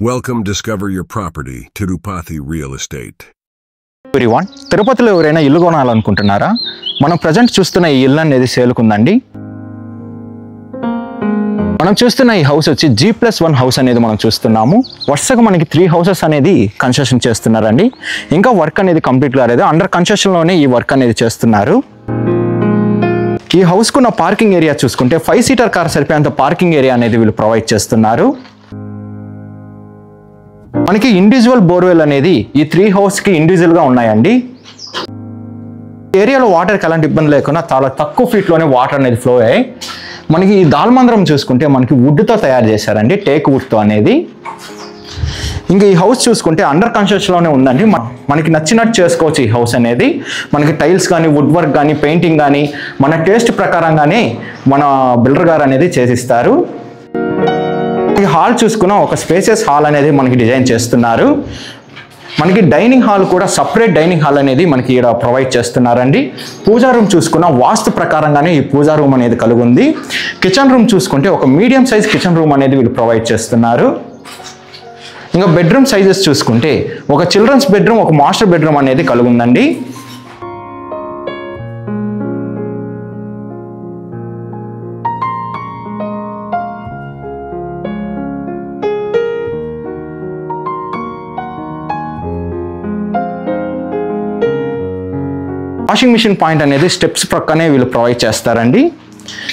Welcome, discover your property, Tirupati Real Estate. Everyone, తిరుపతిలో ఎవరైనా ఇల్లు కొనాలనుకుంటున్నారా? మనం ప్రజెంట్ చూస్తున్న ఈ ఇల్లు అనేది సేల్కు ఉందండి. మనం చూస్తున్న ఈ హౌస్ వచ్చి G+1 హౌస్ అనేది మనం చూస్తున్నాము. వరుసగా మనకి 3 హౌసెస్ అనేది కన్స్ట్రక్షన్ చేస్తున్నారండి. ఇంకా వర్క్ అనేది కంప్లీట్ కాలేదు. అండర్ కన్స్ట్రక్షన్ లోనే ఈ వర్క్ అనేది చేస్తున్నారు. ఈ హౌస్ కున్న పార్కింగ్ ఏరియా చూసుకుంటే 5 సీటర్ కార్ సరిపోయేంత పార్కింగ్ ఏరియా అనేది వీళ్ళు ప్రొవైడ్ చేస్తున్నారు. మనకి ఇండివిజువల్ బోర్వెల్ అనేది ఈ 3 హౌస్ కి ఇండివిజువల్ గా ఉన్నాయండి. ఏరియాలో వాటర్కి ఎలాంటి ఇబ్బంది లేకుండా చాలా తక్కువ ఫీట్ లోనే వాటర్ అనేది ఫ్లో అయ్యాయి. మనకి ఈ దాల్మందరం చూసుకుంటే మనకి వుడ్ తో తయారు చేశారండి, టేక్ వుడ్ తో అనేది. ఇంకా ఈ హౌస్ చూసుకుంటే అండర్ కన్స్ట్రక్షన్ లోనే ఉందండి. మనకి నచ్చినట్టు చేసుకోవచ్చు ఈ హౌస్ అనేది. మనకి టైల్స్ కానీ, వుడ్ వర్క్ కానీ, పెయింటింగ్ కానీ మన టేస్ట్ ప్రకారంగానే మన బిల్డర్ గారు అనేది చేసిస్తారు. ఈ హాల్ చూసుకున్న ఒక స్పేసియస్ హాల్ అనేది మనకి డిజైన్ చేస్తున్నారు. మనకి డైనింగ్ హాల్ కూడా సపరేట్ డైనింగ్ హాల్ అనేది మనకి ఇక్కడ ప్రొవైడ్ చేస్తున్నారండి. పూజా రూమ్ చూసుకున్న వాస్తు ప్రకారంగానే ఈ పూజా రూమ్ అనేది కలిగి ఉంది. కిచెన్ రూమ్ చూసుకుంటే ఒక మీడియం సైజ్ కిచెన్ రూమ్ అనేది వీళ్ళు ప్రొవైడ్ చేస్తున్నారు. ఇంకా బెడ్రూమ్ సైజెస్ చూసుకుంటే ఒక చిల్డ్రన్స్ బెడ్రూమ్, ఒక మాస్టర్ బెడ్రూమ్ అనేది కలిగి ఉందండి. వాషింగ్ మిషన్ పాయింట్ అనేది స్టెప్స్ ప్రక్కనే వీళ్ళు ప్రొవైడ్ చేస్తారండి.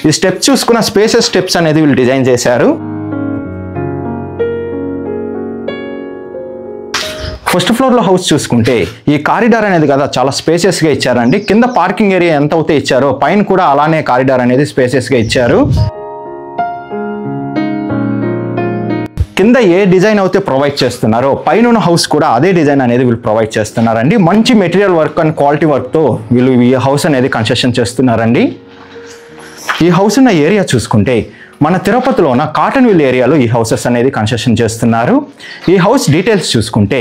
ఈ స్టెప్స్ చూసుకున్న స్పేసెస్ స్టెప్స్ అనేది వీళ్ళు డిజైన్ చేశారు. ఫస్ట్ ఫ్లోర్లో హౌస్ చూసుకుంటే ఈ కారిడార్ అనేది కదా చాలా స్పేసెస్గా ఇచ్చారండి. కింద పార్కింగ్ ఏరియా ఎంత అయితే ఇచ్చారో పైన కూడా అలానే కారిడార్ అనేది స్పేసెస్గా ఇచ్చారు. కింద ఏ డిజైన్ అయితే ప్రొవైడ్ చేస్తున్నారో పైన హౌస్ కూడా అదే డిజైన్ అనేది వీళ్ళు ప్రొవైడ్ చేస్తున్నారండి. మంచి మెటీరియల్ వర్క్ అండ్ క్వాలిటీ వర్క్తో వీళ్ళు ఈ హౌస్ అనేది కన్స్ట్రక్షన్ చేస్తున్నారండి. ఈ హౌస్ ఉన్న ఏరియా చూసుకుంటే మన తిరుపతిలోన కాటన్ విల్ ఏరియాలో ఈ హౌసెస్ అనేది కన్స్ట్రక్షన్ చేస్తున్నారు. ఈ హౌస్ డీటెయిల్స్ చూసుకుంటే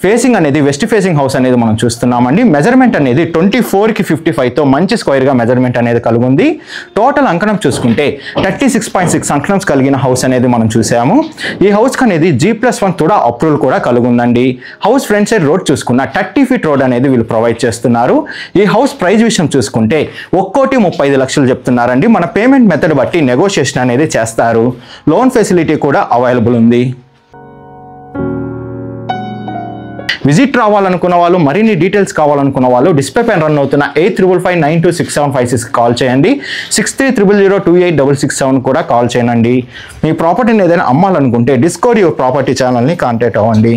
ఫేసింగ్ అనేది వెస్ట్ ఫేసింగ్ హౌస్ అనేది మనం చూస్తున్నామండి. మెజర్మెంట్ అనేది 24కి 55తో మంచి స్క్వేర్గా మెజర్మెంట్ అనేది కలిగి ఉంది. టోటల్ అంకణం చూసుకుంటే 36.6 అంకణం కలిగిన హౌస్ అనేది మనం చూసాము. ఈ హౌస్కి అనేది G+1 కూడా అప్రూవల్ కూడా కలిగి ఉందండి. హౌస్ ఫ్రంట్ సైడ్ రోడ్ చూసుకున్న 30 ఫీట్ రోడ్ అనేది వీళ్ళు ప్రొవైడ్ చేస్తున్నారు. ఈ హౌస్ ప్రైస్ విషయం చూసుకుంటే 1,35 లక్షలు చెప్తున్నారండి. మన పేమెంట్ మెథడ్ బట్టి నెగోషియేషన్ అనేది చేస్తారు. లోన్ ఫెసిలిటీ కూడా అవైలబుల్ ఉంది. విజిట్ రావాలనుకున్న వాళ్ళు, మరిన్ని డీటెయిల్స్ కావాలనుకున్న వాళ్ళు డిస్ప్లే పైన రన్ అవుతున్న 8555926756 కాల్ చేయండి. 6300028667 కూడా కాల్ చేయండి. మీ ప్రాపర్టీని ఏదైనా అమ్మాలనుకుంటే డిస్కవర్ యువర్ ప్రాపర్టీ ఛానల్ని కాంటాక్ట్ అవ్వండి.